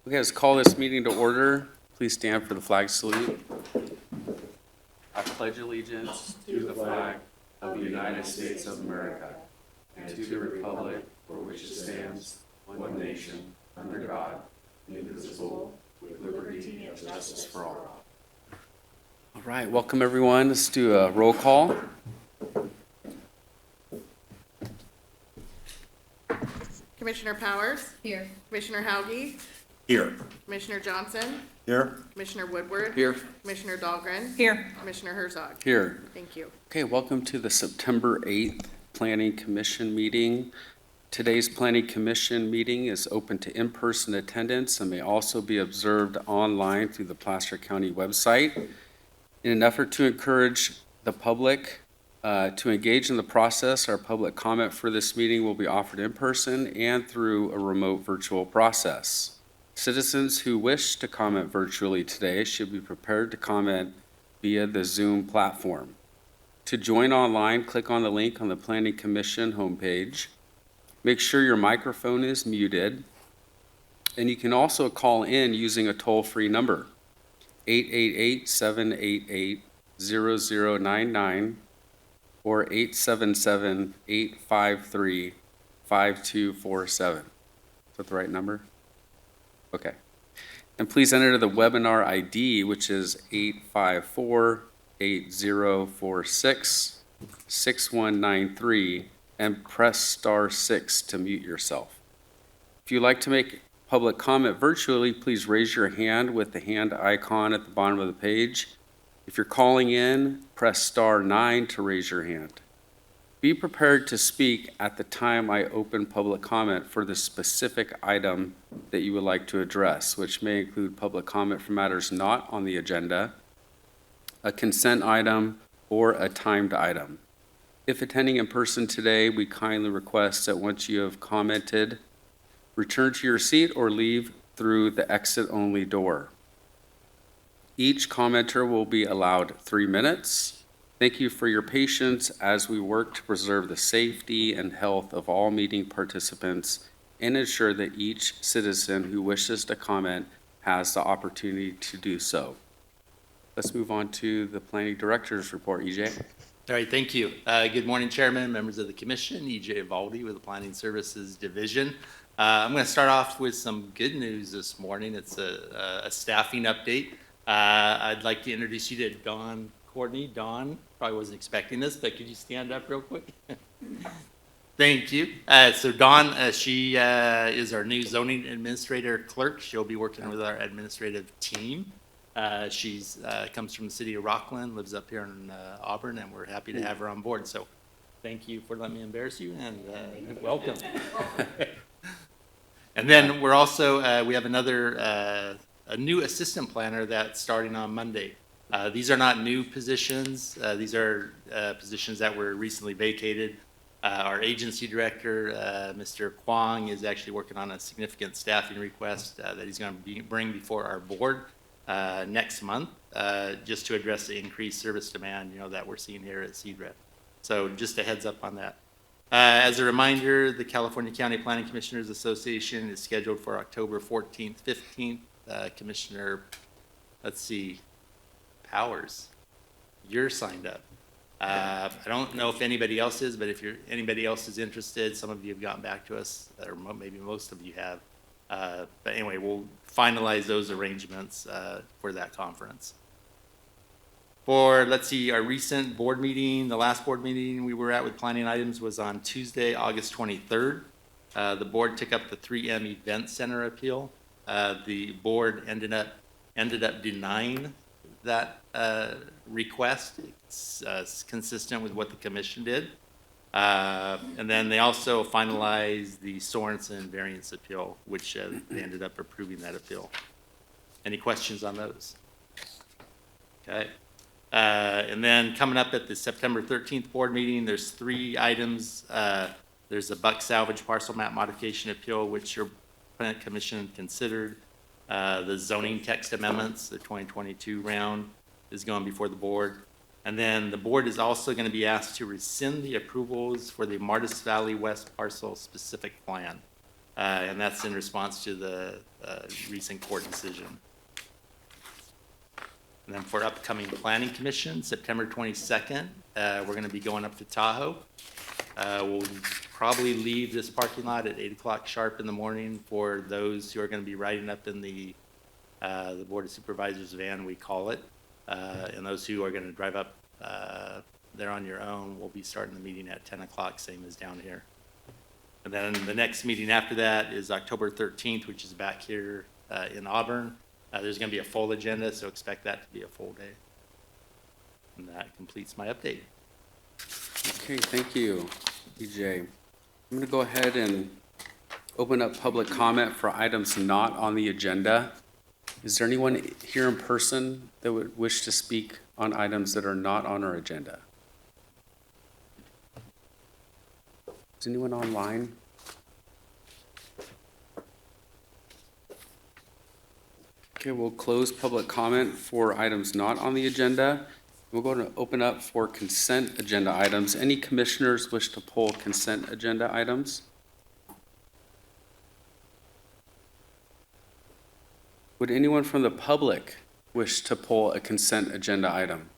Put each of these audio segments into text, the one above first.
Okay, let's call this meeting to order. Please stand for the flag salute. I pledge allegiance to the flag of the United States of America and to the republic for which it stands, one nation, under God, indivisible, with liberty and justice for all. All right, welcome everyone. Let's do a roll call. Commissioner Powers? Here. Commissioner Hauge? Here. Commissioner Johnson? Here. Commissioner Woodward? Here. Commissioner Dahlgren? Here. Commissioner Herzog? Here. Thank you. Okay, welcome to the September 8th Planning Commission meeting. Today's Planning Commission meeting is open to in-person attendance and may also be observed online through the Placer County website. In an effort to encourage the public to engage in the process, our public comment for this meeting will be offered in person and through a remote virtual process. Citizens who wish to comment virtually today should be prepared to comment via the Zoom platform. To join online, click on the link on the Planning Commission homepage. Make sure your microphone is muted, and you can also call in using a toll-free number, 888-788-0099 or 877-853-5247. Is that the right number? Okay. And please enter the webinar ID, which is 854-8046-6193, and press star 6 to mute yourself. If you'd like to make public comment virtually, please raise your hand with the hand icon at the bottom of the page. If you're calling in, press star 9 to raise your hand. Be prepared to speak at the time I open public comment for the specific item that you would like to address, which may include public comment for matters not on the agenda, a consent item, or a timed item. If attending in person today, we kindly request that once you have commented, return to your seat or leave through the exit-only door. Each commenter will be allowed 3 minutes. Thank you for your patience as we work to preserve the safety and health of all meeting participants and ensure that each citizen who wishes to comment has the opportunity to do so. Let's move on to the Planning Director's report. EJ? All right, thank you. Good morning, Chairman, members of the Commission. EJ Valdi with the Planning Services Division. I'm going to start off with some good news this morning. It's a staffing update. I'd like to introduce you to Dawn Courtney. Dawn probably wasn't expecting this, but could you stand up real quick? Thank you. So Dawn, she is our new zoning administrator clerk. She'll be working with our administrative team. She's comes from the city of Rockland, lives up here in Auburn, and we're happy to have her on board. So thank you for letting me embarrass you, and welcome. And then we're also, we have another, a new assistant planner that's starting on Monday. These are not new positions. These are positions that were recently vacated. Our agency director, Mr. Kwong, is actually working on a significant staffing request that he's going to bring before our board next month, just to address the increased service demand, that we're seeing here at CDREP. So just a heads up on that. As a reminder, the California County Planning Commissioners Association is scheduled for October 14th, 15th. Commissioner, let's see, Powers, you're signed up. I don't know if anybody else is, but if anybody else is interested, some of you have gotten back to us, or maybe most of you have. But anyway, we'll finalize those arrangements for that conference. For, let's see, our recent board meeting, the last board meeting we were at with planning items was on Tuesday, August 23rd. The board took up the 3M Event Center appeal. The board ended up denying that request. It's consistent with what the commission did. And then they also finalized the Sorensen variance appeal, which they ended up approving that appeal. Any questions on those? Okay. And then coming up at the September 13th board meeting, there's 3 items. There's a buck salvage parcel map modification appeal, which your Planning Commission considered. The zoning text amendments, the 2022 round, is going before the board. And then the board is also going to be asked to rescind the approvals for the Martis Valley West parcel specific plan. and that's in response to the recent court decision. And then for upcoming planning commission, September 22nd, we're going to be going up to Tahoe. We'll probably leave this parking lot at 8 o'clock sharp in the morning for those who are going to be riding up in the Board of Supervisors van, we call it. And those who are going to drive up there on your own, we'll be starting the meeting at 10 o'clock, same as down here. And then the next meeting after that is October 13th, which is back here in Auburn. There's going to be a full agenda, so expect that to be a full day. And that completes my update. Okay, thank you, EJ. I'm going to go ahead and open up public comment for items not on the agenda. Is there anyone here in person that would wish to speak on items that are not on our agenda? Is anyone online? Okay, we'll close public comment for items not on the agenda. We're going to open up for consent agenda items. Any commissioners wish to pull consent agenda items? Would anyone from the public wish to pull a consent agenda item?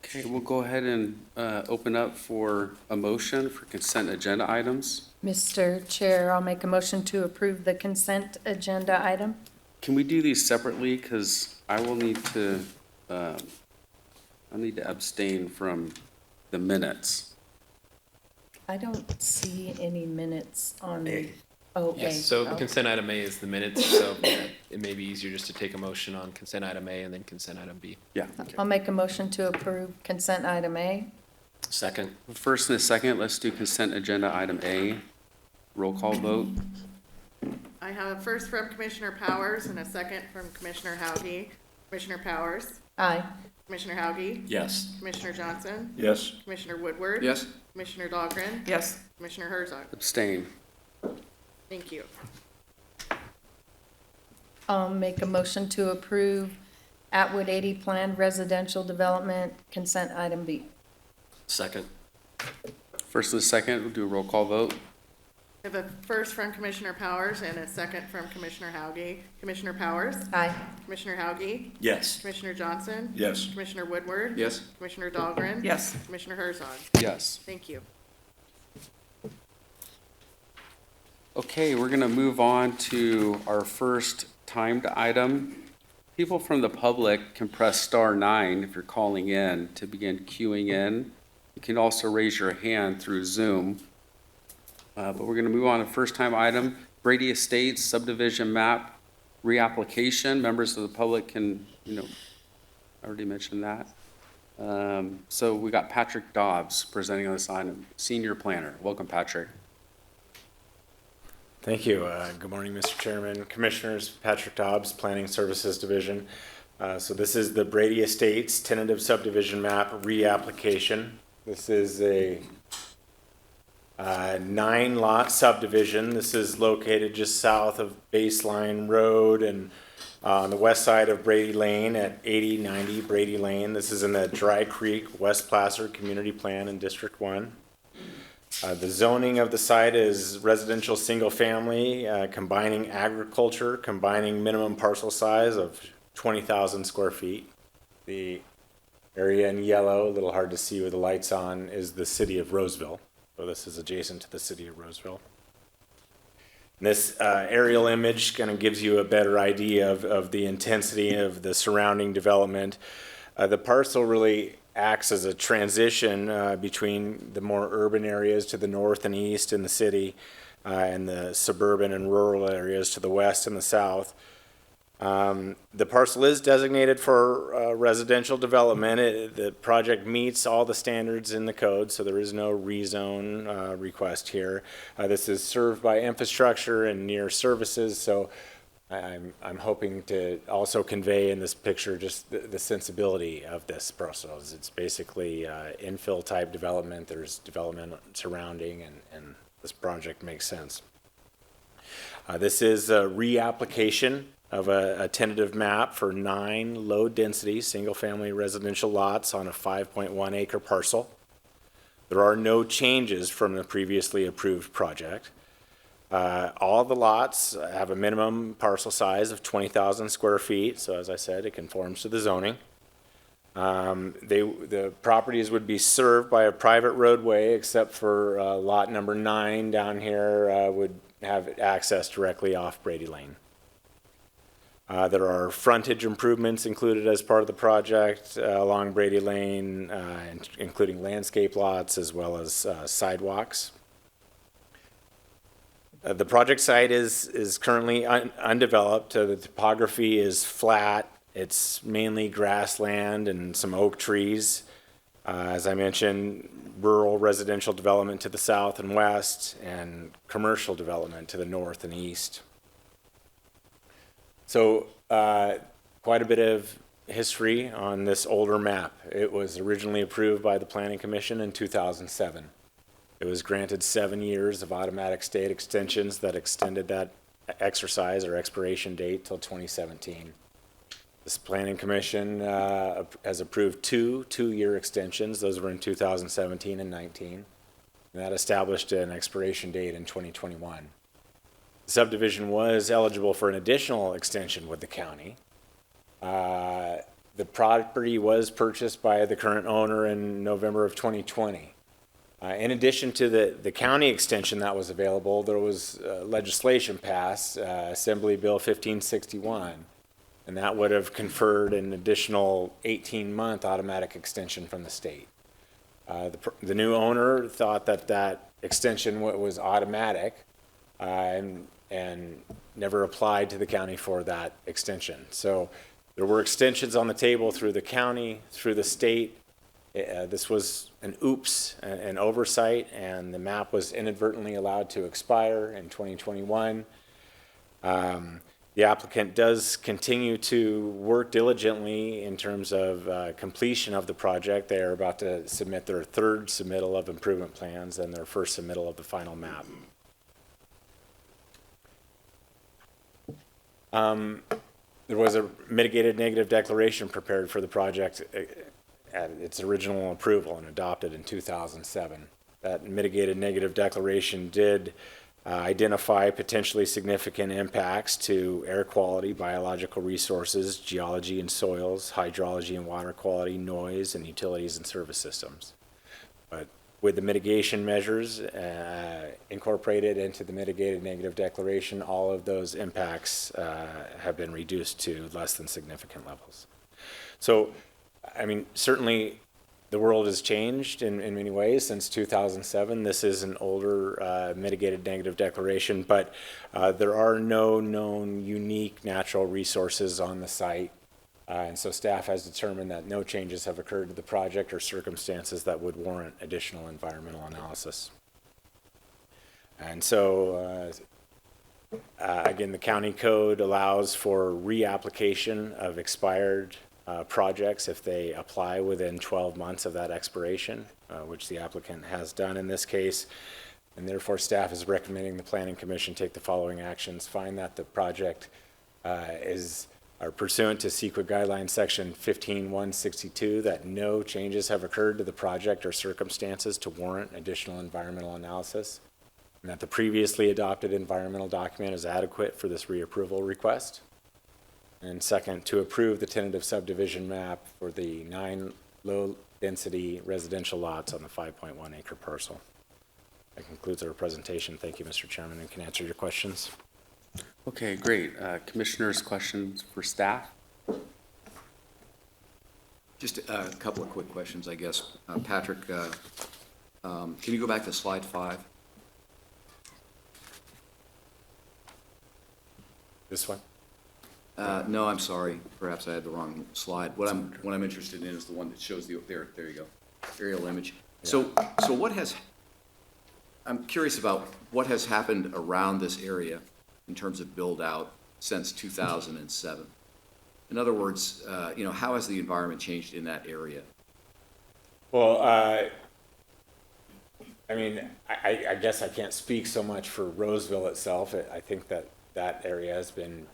Okay, we'll go ahead and open up for a motion for consent agenda items. Mr. Chair, I'll make a motion to approve the consent agenda item. Can we do these separately? Because I will need to, I need to abstain from the minutes. I don't see any minutes on. Oh, A. Yes, so Oh. consent item A is the minutes, so it may be easier just to take a motion on consent item A and then consent item B. Yeah. I'll make a motion to approve consent item A. Second. First and a second, let's do consent agenda item A. Roll call vote. I have a first from Commissioner Powers and a second from Commissioner Hauge. Commissioner Powers, Aye. Commissioner Hauge, Yes. Commissioner Johnson, Yes. Commissioner Woodward. Yes. Commissioner Dahlgren. Yes. Commissioner Herzog. Abstain. Thank you. I'll make a motion to approve Atwood 80 Planned Residential Development consent item B. Second. First and a second, we'll do a roll call vote. I have a first from Commissioner Powers and a second from Commissioner Hauge. Commissioner Powers, Aye. Commissioner Hauge, Yes. Commissioner Johnson, Yes. Commissioner Woodward. Yes. Commissioner Dahlgren. Yes. Commissioner Herzog. Yes. Thank you. Okay, we're going to move on to our first timed item. People from the public can press star 9 if you're calling in to begin queuing in. You can also raise your hand through Zoom. But we're going to move on to first-time item, Brady Estates Subdivision Map reapplication. Members of the public can, I already mentioned that. So we got Patrick Dobbs presenting on this item, Senior Planner. Welcome, Patrick. Thank you. Good morning, Mr. Chairman, Commissioners. Patrick Dobbs, Planning Services Division. So this is the Brady Estates Tentative Subdivision Map reapplication. This is a 9-lot subdivision. This is located just south of Baseline Road and on the west side of Brady Lane at 8090 Brady Lane. This is in the Dry Creek, West Placer Community Plan in District 1. The zoning of the site is residential single-family, combining agriculture, combining minimum parcel size of 20,000 square feet. The area in yellow, a little hard to see with the lights on, is the city of Roseville. So this is adjacent to the city of Roseville. This aerial image kind of gives you a better idea of the intensity of the surrounding development. The parcel really acts as a transition between the more urban areas to the north and east in the city and the suburban and rural areas to the west and the south. The parcel is designated for residential development. The project meets all the standards in the code, so there is no rezone request here. This is served by infrastructure and near services, so I'm hoping to also convey in this picture just the sensibility of this parcel. It's basically infill type development. There's development surrounding, and this project makes sense. This is a reapplication of a tentative map for 9 low-density, single-family residential lots on a 5.1 acre parcel. There are no changes from the previously approved project. All the lots have a minimum parcel size of 20,000 square feet, so as I said, it conforms to the zoning. The properties would be served by a private roadway, except for lot number 9 down here would have access directly off Brady Lane. There are frontage improvements included as part of the project along Brady Lane, including landscape lots as well as sidewalks. The project site is currently undeveloped. The topography is flat. It's mainly grassland and some oak trees. As I mentioned, rural residential development to the south and west, and commercial development to the north and east. So quite a bit of history on this older map. It was originally approved by the Planning Commission in 2007. It was granted 7 years of automatic state extensions that extended that exercise or expiration date till 2017. This Planning Commission has approved 2 2-year extensions. Those were in 2017 and 19. And that established an expiration date in 2021. The subdivision was eligible for an additional extension with the county. The property was purchased by the current owner in November of 2020. In addition to the county extension that was available, there was legislation passed, Assembly Bill 1561, and that would have conferred an additional 18-month automatic extension from the state. The new owner thought that extension was automatic and never applied to the county for that extension. So there were extensions on the table through the county, through the state. This was an oops, an oversight, and the map was inadvertently allowed to expire in 2021. The applicant does continue to work diligently in terms of completion of the project. They are about to submit their 3rd submittal of improvement plans and their 1st submittal of the final map. There was a mitigated negative declaration prepared for the project at its original approval and adopted in 2007. That mitigated negative declaration did identify potentially significant impacts to air quality, biological resources, geology and soils, hydrology and water quality, noise, and utilities and service systems. But with the mitigation measures incorporated into the mitigated negative declaration, all of those impacts have been reduced to less than significant levels. So, I mean, certainly the world has changed in many ways since 2007. This is an older mitigated negative declaration, but there are no known unique natural resources on the site. And so staff has determined that no changes have occurred to the project or circumstances that would warrant additional environmental analysis. And so, again, the county code allows for reapplication of expired projects if they apply within 12 months of that expiration, which the applicant has done in this case. And therefore, staff is recommending the Planning Commission take the following actions. Find that the project are pursuant to CEQA guideline section 15162, that no changes have occurred to the project or circumstances to warrant additional environmental analysis, and that the previously adopted environmental document is adequate for this reapproval request. And second, to approve the tentative subdivision map for the 9 low-density residential lots on the 5.1 acre parcel. That concludes our presentation. Thank you, Mr. Chairman, and can answer your questions. Okay, great. Commissioners, questions for staff? Just a couple of quick questions, I guess. Patrick, can you go back to slide 5? This one? No, I'm sorry. Perhaps I had the wrong slide. What I'm interested in is the one that shows the, there you go, aerial image. So I'm curious about what has happened around this area in terms of build out since 2007. In other words, how has the environment changed in that area? Well, I mean, I guess I can't speak so much for Roseville itself. I think that area has been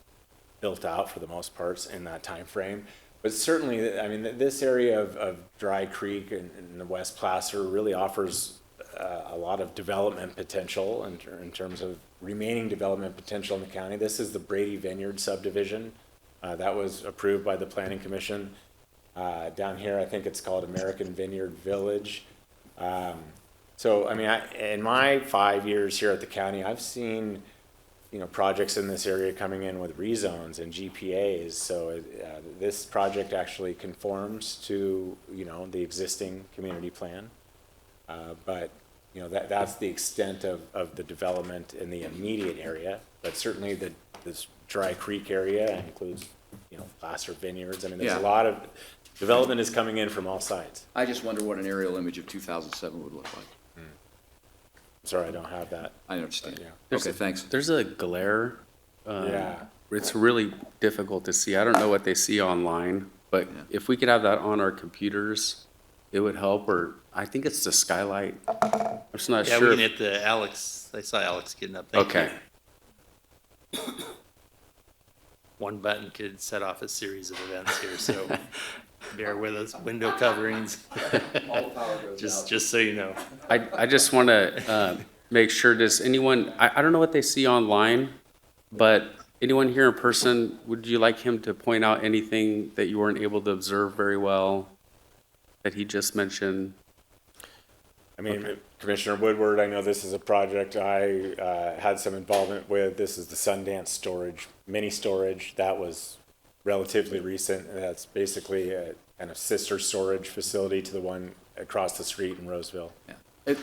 built out for the most parts in that time frame. But certainly, I mean, this area of Dry Creek and the West Placer really offers a lot of development potential in terms of remaining development potential in the county. This is the Brady Vineyard subdivision. That was approved by the Planning Commission. Down here, I think it's called American Vineyard Village. So, I mean, in my 5 years here at the county, I've seen, projects in this area coming in with rezones and GPAs. So this project actually conforms to, the existing community plan. But, that's the extent of the development in the immediate area. But certainly this Dry Creek area includes, Placer Vineyards. I mean, there's Yeah. a lot of development is coming in from all sides. I just wonder what an aerial image of 2007 would look like. Sorry, I don't have that. I understand. Yeah. Okay, thanks. There's a glare. Yeah. It's really difficult to see. I don't know what they see online, but Yeah. if we could have that on our computers, it would help, or I think it's the skylight. I'm just not Yeah, sure. we can hit the Alex, I saw Alex getting up. Thank Okay. you. One button could set off a series of events here, so bear with us. Window coverings. Just so you know. I just want to make sure, does anyone, I don't know what they see online, but anyone here in person, would you like him to point out anything that you weren't able to observe very well that he just mentioned? I mean, Commissioner Woodward, I know this is a project I had some involvement with. This is the Sundance storage, mini storage. That was relatively recent. And that's basically a kind of sister storage facility to the one across the street in Roseville. Yeah.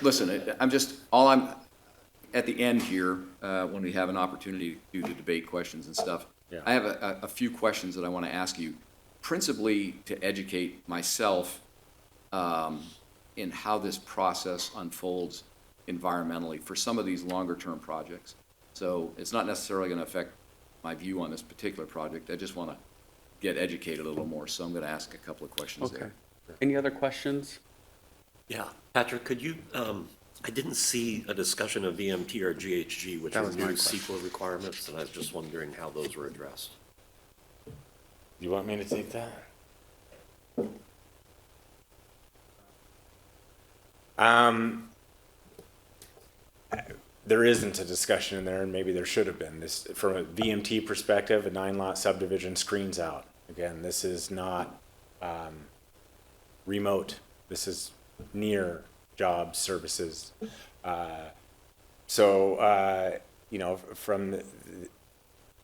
Listen, I'm at the end here, when we have an opportunity to debate questions and stuff. Yeah. I have a few questions that I want to ask you, principally to educate myself in how this process unfolds environmentally for some of these longer-term projects. So it's not necessarily going to affect my view on this particular project. I just want to get educated a little more, so I'm going to ask a couple of questions Okay. there. Any other questions? Yeah, Patrick, could you, I didn't see a discussion of VMT or GHG, which That are was my new question. CEQA requirements, and I was just wondering how those were addressed. You want me to take that? There isn't a discussion in there, and maybe there should have been. This, from a VMT perspective, a 9-lot subdivision screens out. Again, this is not remote. This is near job services. I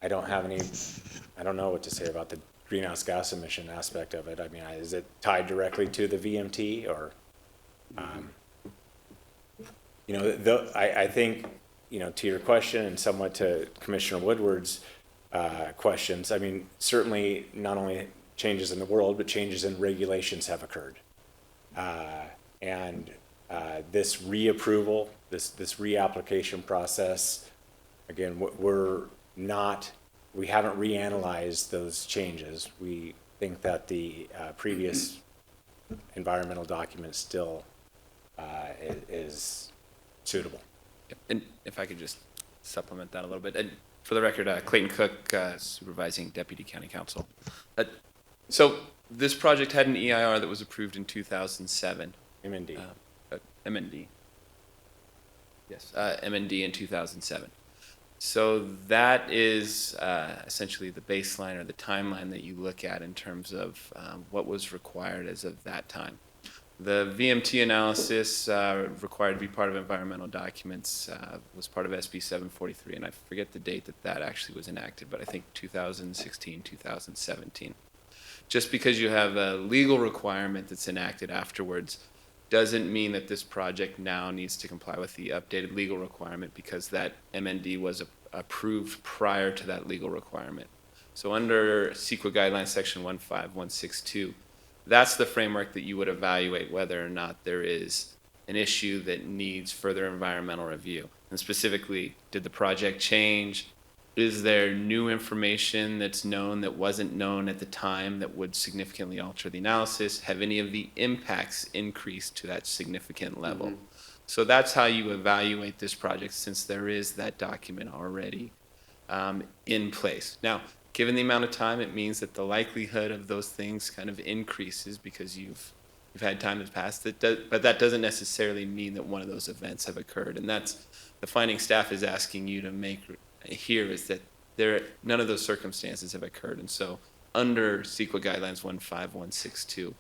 don't know what to say about the greenhouse gas emission aspect of it. I mean, is it tied directly to the VMT or? I think, to your question and somewhat to Commissioner Woodward's questions, I mean, certainly not only changes in the world, but changes in regulations have occurred. This reapproval, this reapplication process, again, we haven't reanalyzed those changes. We think that the previous environmental document still is suitable. And if I could just supplement that a little bit. And for the record, Clayton Cook, Supervising Deputy County Counsel. So this project had an EIR that was approved in 2007. MND. MND. Yes, MND in 2007. So that is essentially the baseline or the timeline that you look at in terms of what was required as of that time. The VMT analysis required to be part of environmental documents was part of SB 743, and I forget the date that actually was enacted, but I think 2016, 2017. Just because you have a legal requirement that's enacted afterwards doesn't mean that this project now needs to comply with the updated legal requirement because that MND was approved prior to that legal requirement. So under CEQA guidelines section 15162, that's the framework that you would evaluate whether or not there is an issue that needs further environmental review. And specifically, did the project change? Is there new information that's known that wasn't known at the time that would significantly alter the analysis? Have any of the impacts increased to that significant level? Mm-hmm. So that's how you evaluate this project since there is that document already in place. Now, given the amount of time, it means that the likelihood of those things kind of increases because you've had time to pass. But that doesn't necessarily mean that one of those events have occurred. And that's the finding staff is asking you to make here is that none of those circumstances have occurred. And so under CEQA guidelines 15162,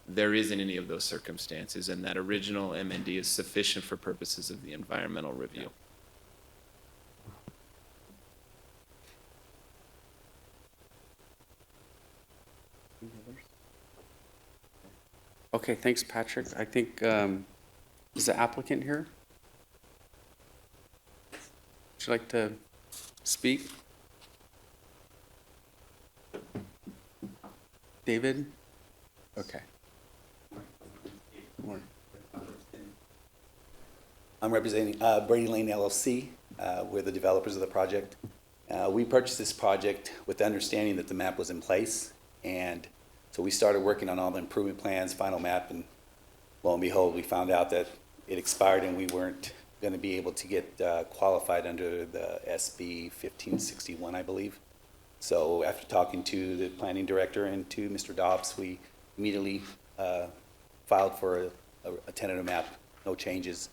there isn't any of those circumstances, and that original MND is sufficient for purposes of the environmental review. Okay, thanks, Patrick. I think, is the applicant here? Would you like to speak? David? Okay. I'm representing Brady Lane LLC. We're the developers of the project. We purchased this project with the understanding that the map was in place, and so we started working on all the improvement plans, final map, and lo and behold, we found out that it expired and we weren't going to be able to get qualified under the SB 1561, I believe. So after talking to the planning director and to Mr. Dobbs, we immediately filed for a tentative map, no changes,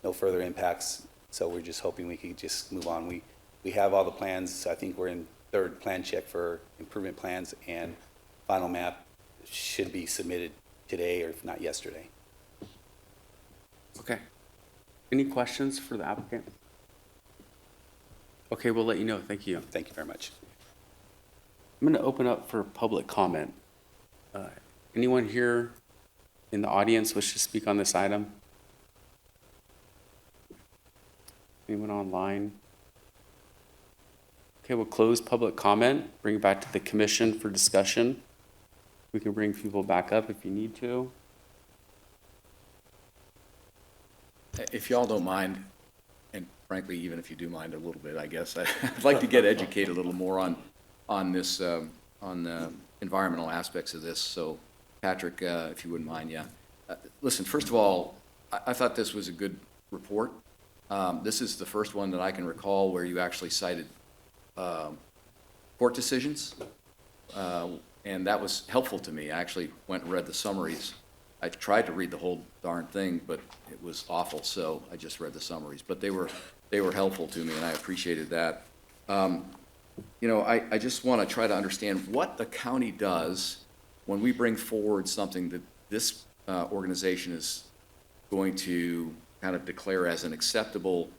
no further impacts. So we're just hoping we can just move on. We have all the plans. I think we're in third plan check for improvement plans, and final map should be submitted today or if not yesterday. Okay. Any questions for the applicant? Okay, we'll let you know. Thank you. Thank you very much. I'm going to open up for public comment. Anyone here in the audience wish to speak on this item? Anyone online? Okay, we'll close public comment, bring it back to the commission for discussion. We can bring people back up if you need to. If y'all don't mind, and frankly, even if you do mind a little bit, I guess, I'd like to get educated a little more on this, on the environmental aspects of this. So, Patrick, if you wouldn't mind, yeah. Listen, first of all, I thought this was a good report. This is the first one that I can recall where you actually cited court decisions, and that was helpful to me. I actually went and read the summaries. I tried to read the whole darn thing, but it was awful, so I just read the summaries. But they were helpful to me, and I appreciated that. You know, I just want to try to understand what the county does when we bring forward something that this organization is going to kind of declare as an acceptable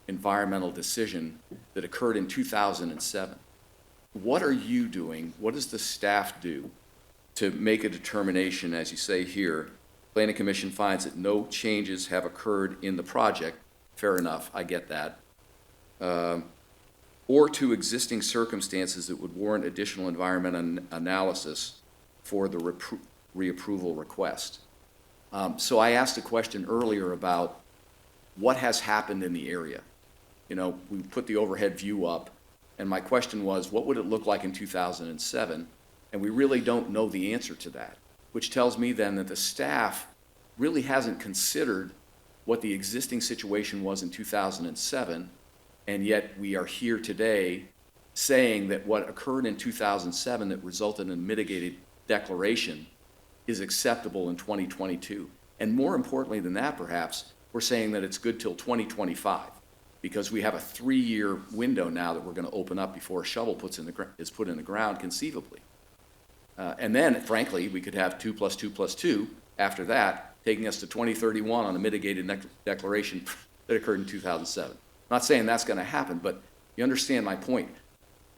environmental decision that occurred in 2007. What are you doing? What does the staff do to make a determination, as you say here? Planning Commission finds that no changes have occurred in the project. Fair enough, I get that. Or to existing circumstances that would warrant additional environmental analysis for the reapproval request. So I asked a question earlier about what has happened in the area. You know, we put the overhead view up, and my question was, what would it look like in 2007? And we really don't know the answer to that, which tells me then that the staff really hasn't considered what the existing situation was in 2007, and yet we are here today saying that what occurred in 2007 that resulted in a mitigated declaration is acceptable in 2022. And more importantly than that, perhaps, we're saying that it's good till 2025, because we have a 3-year window now that we're going to open up before a shovel is put in the ground, conceivably. And then, frankly, we could have 2 + 2 + 2 after that, taking us to 2031 on a mitigated declaration that occurred in 2007. I'm not saying that's going to happen, but you understand my point.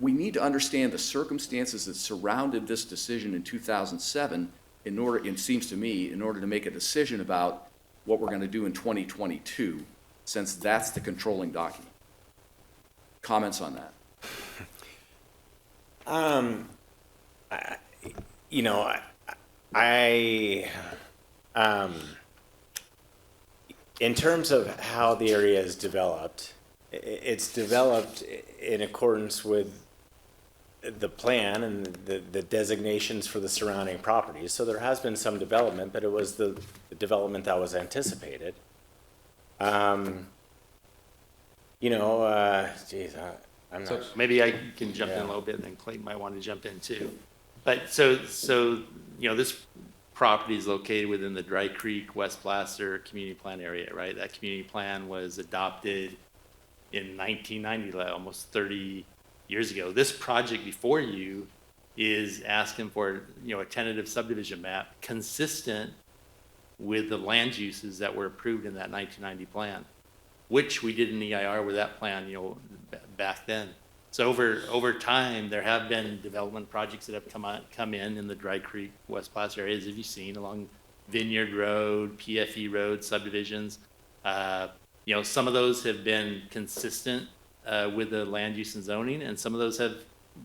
We need to understand the circumstances that surrounded this decision in 2007 in order, it seems to me, in order to make a decision about what we're going to do in 2022, since that's the controlling document. Comments on that? You know, in terms of how the area is developed, it's developed in accordance with the plan and the designations for the surrounding properties. So there has been some development, but it was the development that was anticipated. You know, I'm So not, maybe I can jump in a Yeah. little bit, and then Clayton might want to jump in too. But this property is located within the Dry Creek, West Placer Community Plan area, right? That community plan was adopted in 1990, like almost 30 years ago. This project before you is asking for, a tentative subdivision map consistent with the land uses that were approved in that 1990 plan, which we did an EIR with that plan, back then. So over time, there have been development projects that have come in the Dry Creek, West Placer areas, as you've seen, along Vineyard Road, PFE Road subdivisions. Some of those have been consistent with the land use and zoning, and some of those have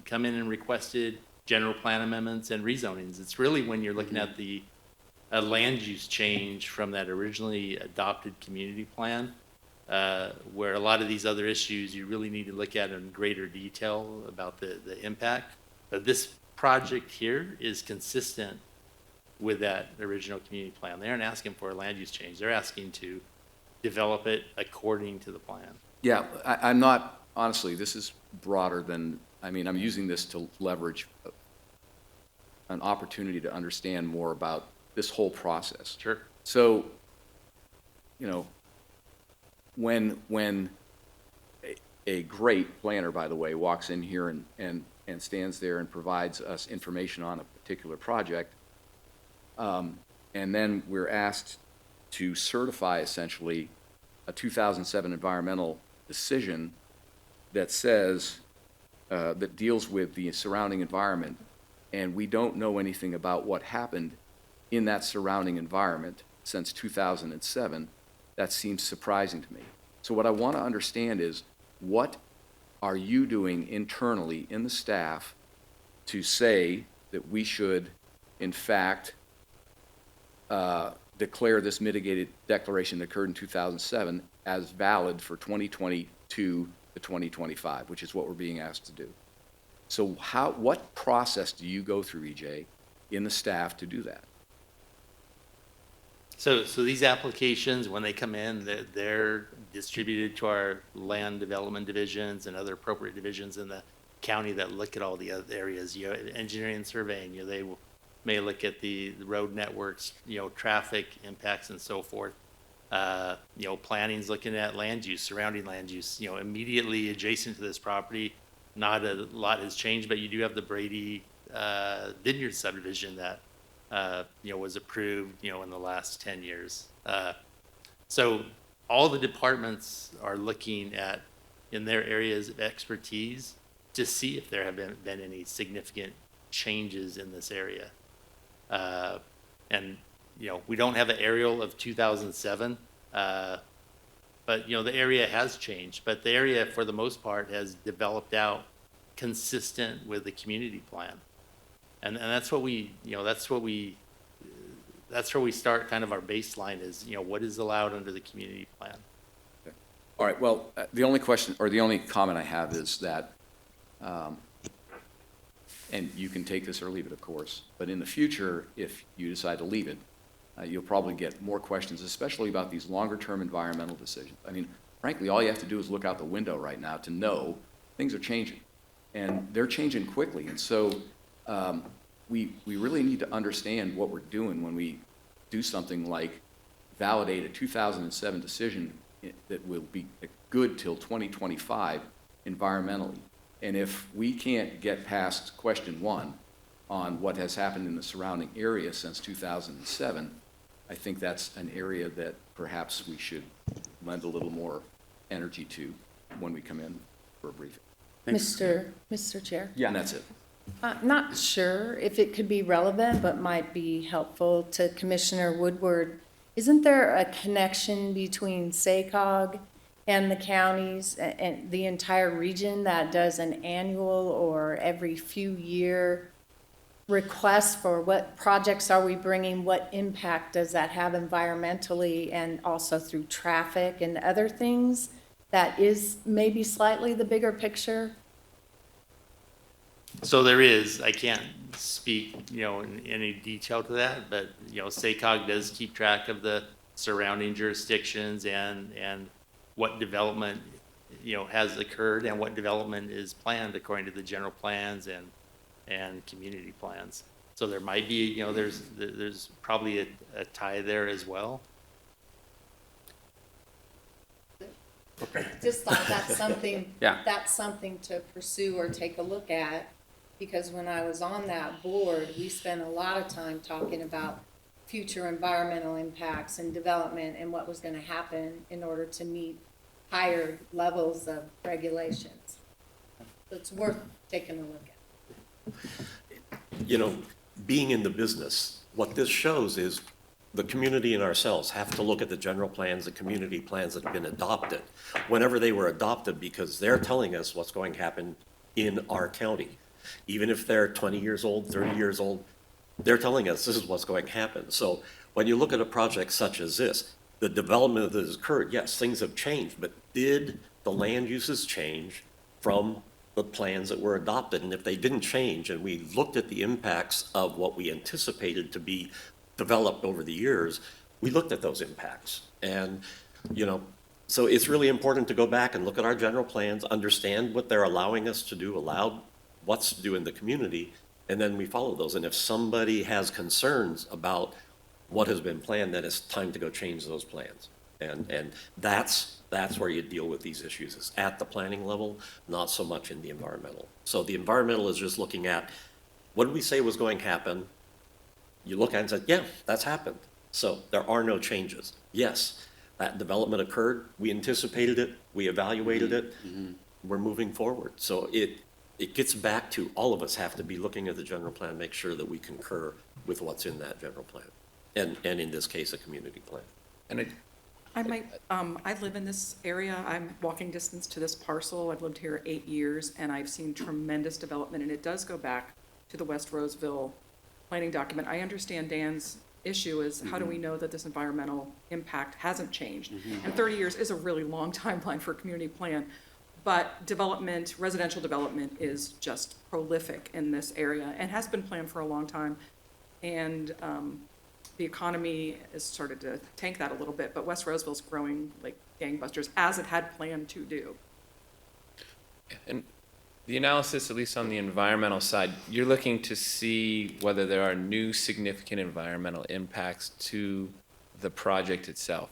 come in and requested general plan amendments and rezonings. It's really when you're looking at the land use change from that originally adopted community plan, where a lot of these other issues you really need to look at in greater detail about the impact. But this project here is consistent with that original community plan. They aren't asking for a land use change. They're asking to develop it according to the plan. Yeah, I'm not, honestly, this is broader than, I'm using this to leverage an opportunity to understand more about this whole process. Sure. So, when a great planner, by the way, walks in here and stands there and provides us information on a particular project, and then we're asked to certify essentially a 2007 environmental decision that says, that deals with the surrounding environment, and we don't know anything about what happened in that surrounding environment since 2007, that seems surprising to me. So what I want to understand is, what are you doing internally in the staff to say that we should, in fact, declare this mitigated declaration that occurred in 2007 as valid for 2022 to 2025, which is what we're being asked to do? So what process do you go through, EJ, in the staff to do that? So these applications, when they come in, they're distributed to our land development divisions and other appropriate divisions in the county that look at all the other areas, engineering and surveying, they may look at the road networks, traffic impacts and so forth. Planning's looking at land use, surrounding land use, immediately adjacent to this property. Not a lot has changed, but you do have the Brady Vineyard subdivision that was approved, in the last 10 years. So all the departments are looking at, in their areas of expertise, to see if there have been any significant changes in this area. And we don't have an aerial of 2007, but the area has changed. But the area, for the most part, has developed out consistent with the community plan. And that's what that's where we start. Kind of our baseline is, what is allowed under the community plan. Okay. All right, well, the only question, or the only comment I have is that, and you can take this or leave it, of course, but in the future, if you decide to leave it, you'll probably get more questions, especially about these longer-term environmental decisions. Frankly, all you have to do is look out the window right now to know things are changing, and they're changing quickly. And so we really need to understand what we're doing when we do something like validate a 2007 decision that will be good till 2025 environmentally. And if we can't get past question one on what has happened in the surrounding area since 2007, I think that's an area that perhaps we should lend a little more energy to when we come in for a briefing. Mr. Chair? Yeah, and that's it. Not sure if it could be relevant, but might be helpful to Commissioner Woodward. Isn't there a connection between SACOG and the counties and the entire region that does an annual or every few year request for what projects are we bringing, what impact does that have environmentally and also through traffic and other things? That is maybe slightly the bigger picture. So there is, I can't speak, in any detail to that, but, SACOG does keep track of the surrounding jurisdictions and what development has occurred and what development is planned according to the general plans and community plans. So there might be, there's probably a tie there as well. Just thought that's something, Yeah. that's something to pursue or take a look at, because when I was on that board, we spent a lot of time talking about future environmental impacts and development and what was gonna happen in order to meet higher levels of regulations. So it's worth taking a look at. You know, being in the business, what this shows is the community and ourselves have to look at the general plans, the community plans that have been adopted, whenever they were adopted, because they're telling us what's going to happen in our county. Even if they're 20 years old, 30 years old, they're telling us this is what's going to happen. So when you look at a project such as this, the development that has occurred, yes, things have changed, but did the land uses change from the plans that were adopted? And if they didn't change, and we looked at the impacts of what we anticipated to be developed over the years, we looked at those impacts. And, so it's really important to go back and look at our general plans, understand what they're allowing us to do, allowed what's to do in the community, and then we follow those. And if somebody has concerns about what has been planned, then it's time to go change those plans. And that's where you deal with these issues, is at the planning level, not so much in the environmental. So the environmental is just looking at, what did we say was going to happen? You look at it and say, yeah, that's happened. So there are no changes. Yes, that development occurred, we anticipated it, we evaluated it, we're moving forward. So it gets back to, all of us have to be looking at the general plan, make sure that we concur with what's in that general plan. And in this case, a community plan. And I live in this area. I'm walking distance to this parcel. I've lived here 8 years, and I've seen tremendous development, and it does go back to the West Roseville planning document. I understand Dan's issue is, how do we know that this environmental impact hasn't changed? And 30 years is a really long timeline for a community plan, but development, residential development is just prolific in this area and has been planned for a long time. And the economy has started to tank that a little bit, but West Roseville's growing like gangbusters, as it had planned to do. And the analysis, at least on the environmental side, you're looking to see whether there are new significant environmental impacts to the project itself.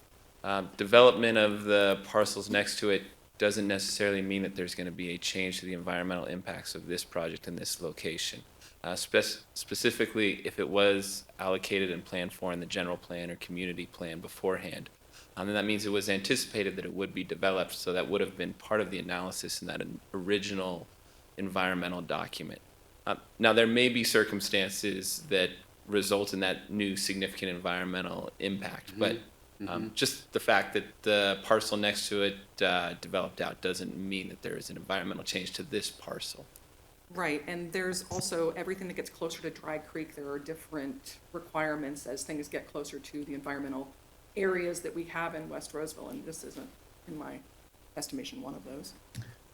Development of the parcels next to it doesn't necessarily mean that there's going to be a change to the environmental impacts of this project in this location. Specifically, if it was allocated and planned for in the general plan or community plan beforehand, then that means it was anticipated that it would be developed, so that would have been part of the analysis in that original environmental document. Now, there may be circumstances that result in that new significant environmental impact, but just the fact that the parcel next to it developed out doesn't mean that there is an environmental change to this parcel. Right, and there's also everything that gets closer to Dry Creek. There are different requirements as things get closer to the environmental areas that we have in West Roseville, and this isn't, in my estimation, one of those.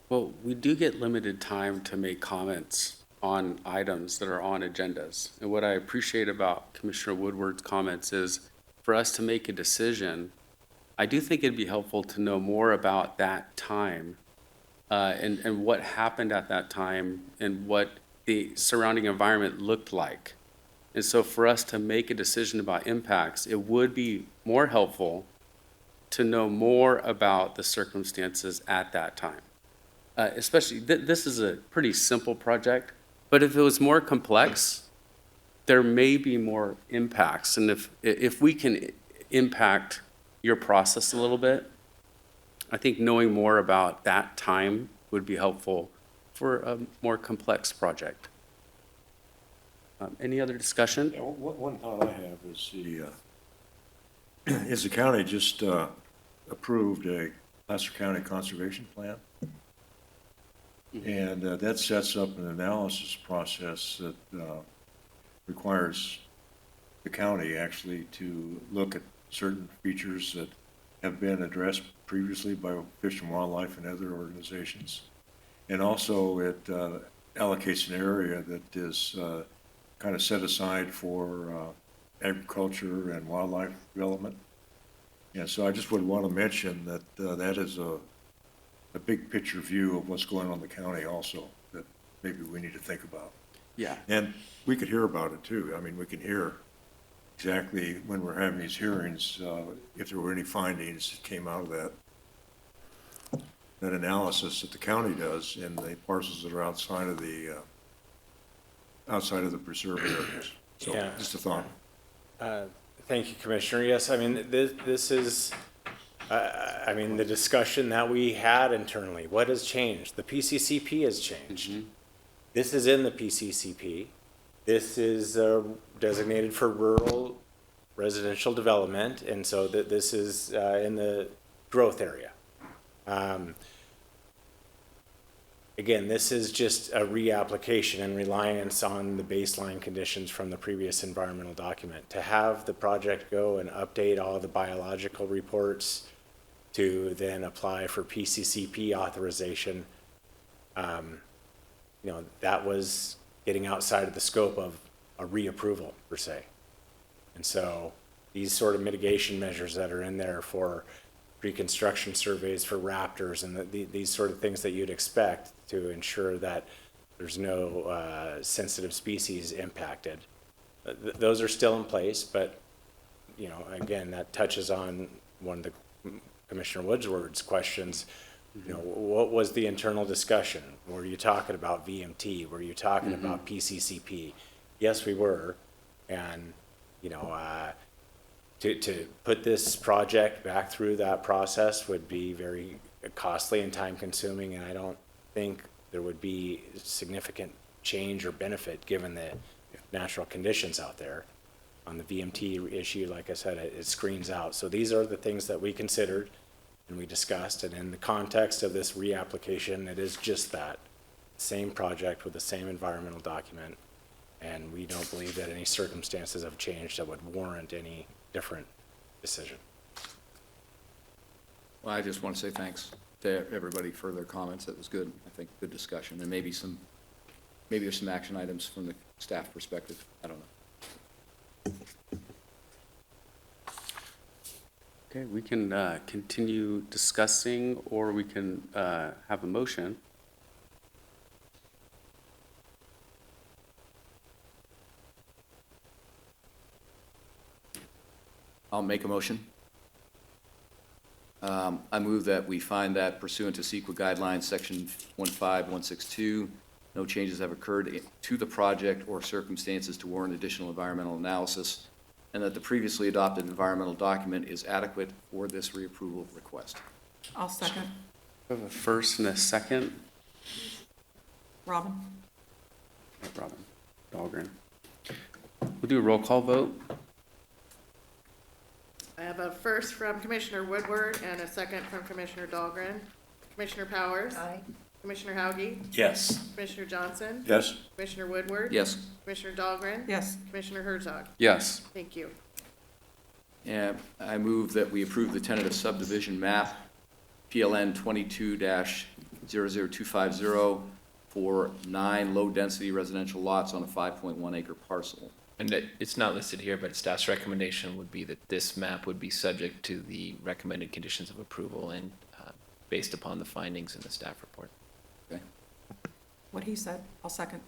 Well, we do get limited time to make comments on items that are on agendas. And what I appreciate about Commissioner Woodward's comments is, for us to make a decision, I do think it'd be helpful to know more about that time and what happened at that time and what the surrounding environment looked like. And so for us to make a decision about impacts, it would be more helpful to know more about the circumstances at that time. Especially, this is a pretty simple project, but if it was more complex, there may be more impacts. And if we can impact your process a little bit, I think knowing more about that time would be helpful for a more complex project. Any other discussion? Yeah, one thought I have is the county just approved a Placer County Conservation Plan. And that sets up an analysis process that requires the county actually to look at certain features that have been addressed previously by Fish and Wildlife and other organizations. And also it allocates an area that is kind of set aside for agriculture and wildlife development. And so I just would want to mention that that is a big picture view of what's going on in the county also, that maybe we need to think about. Yeah. And we could hear about it too. I mean, we can hear exactly when we're having these hearings, if there were any findings that came out of that analysis that the county does in the parcels that are outside of the preserve areas. So, Yeah. just a thought. Thank you, Commissioner. Yes, I mean, this is, I mean, the discussion that we had internally, what has changed? The PCCP has changed. This is in the PCCP. This is designated for rural residential development, and so this is in the growth area. Again, this is just a reapplication and reliance on the baseline conditions from the previous environmental document. To have the project go and update all the biological reports to then apply for PCCP authorization, you know, that was getting outside of the scope of a reapproval per se. And so these sort of mitigation measures that are in there for pre-construction surveys for raptors and these sort of things that you'd expect to ensure that there's no sensitive species impacted. Those are still in place, but, you know, again, that touches on one of the Commissioner Woodsward's questions. You know, what was the internal discussion? Were you talking about VMT? Were you talking about PCCP? Yes, we were. And, you know, to put this project back through that process would be very costly and time consuming, and I don't think there would be significant change or benefit given the natural conditions out there. On the VMT issue, like I said, it screens out. So these are the things that we considered and we discussed, and in the context of this reapplication, it is just that, same project with the same environmental document, and we don't believe that any circumstances have changed that would warrant any different decision. Well, I just want to say thanks to everybody for their comments. That was good. I think good discussion, and maybe there's some action items from the staff perspective. I don't know. Okay, we can continue discussing, or we can have a motion. I'll make a motion. I move that we find that pursuant to CEQA guidelines, section 15162, no changes have occurred to the project or circumstances to warrant additional environmental analysis, and that the previously adopted environmental document is adequate for this reapproval request. I'll second. We have a first and a second. Robin? Robin Dahlgren. We'll do a roll call vote. I have a first from Commissioner Woodward and a second from Commissioner Dahlgren. Commissioner Powers? Aye. Commissioner Hauge? Yes. Commissioner Johnson? Yes? Commissioner Woodward? Yes. Commissioner Dahlgren? Yes. Commissioner Herzog? Yes. Thank you. And I move that we approve the tentative subdivision map, PLN 22-00250, for 9 low-density residential lots on a 5.1 acre parcel. And it's not listed here, but staff's recommendation would be that this map would be subject to the recommended conditions of approval and based upon the findings in the staff report. Okay. What he said, I'll second.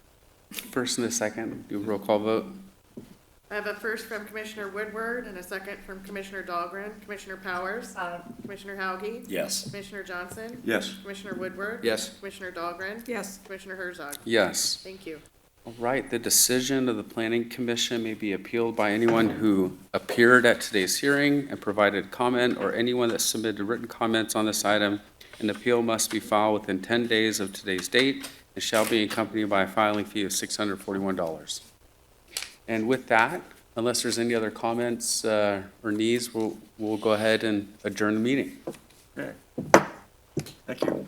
First and a second, do a roll call vote. I have a first from Commissioner Woodward and a second from Commissioner Dahlgren. Commissioner Powers? Aye. Commissioner Hauge? Yes. Commissioner Johnson? Yes. Commissioner Woodward? Yes. Commissioner Dahlgren? Yes. Commissioner Herzog? Yes. Thank you. All right, the decision of the Planning Commission may be appealed by anyone who appeared at today's hearing and provided comment, or anyone that submitted written comments on this item. An appeal must be filed within 10 days of today's date and shall be accompanied by a filing fee of $641. And with that, unless there's any other comments or needs, we'll go ahead and adjourn the meeting. Okay. Thank you.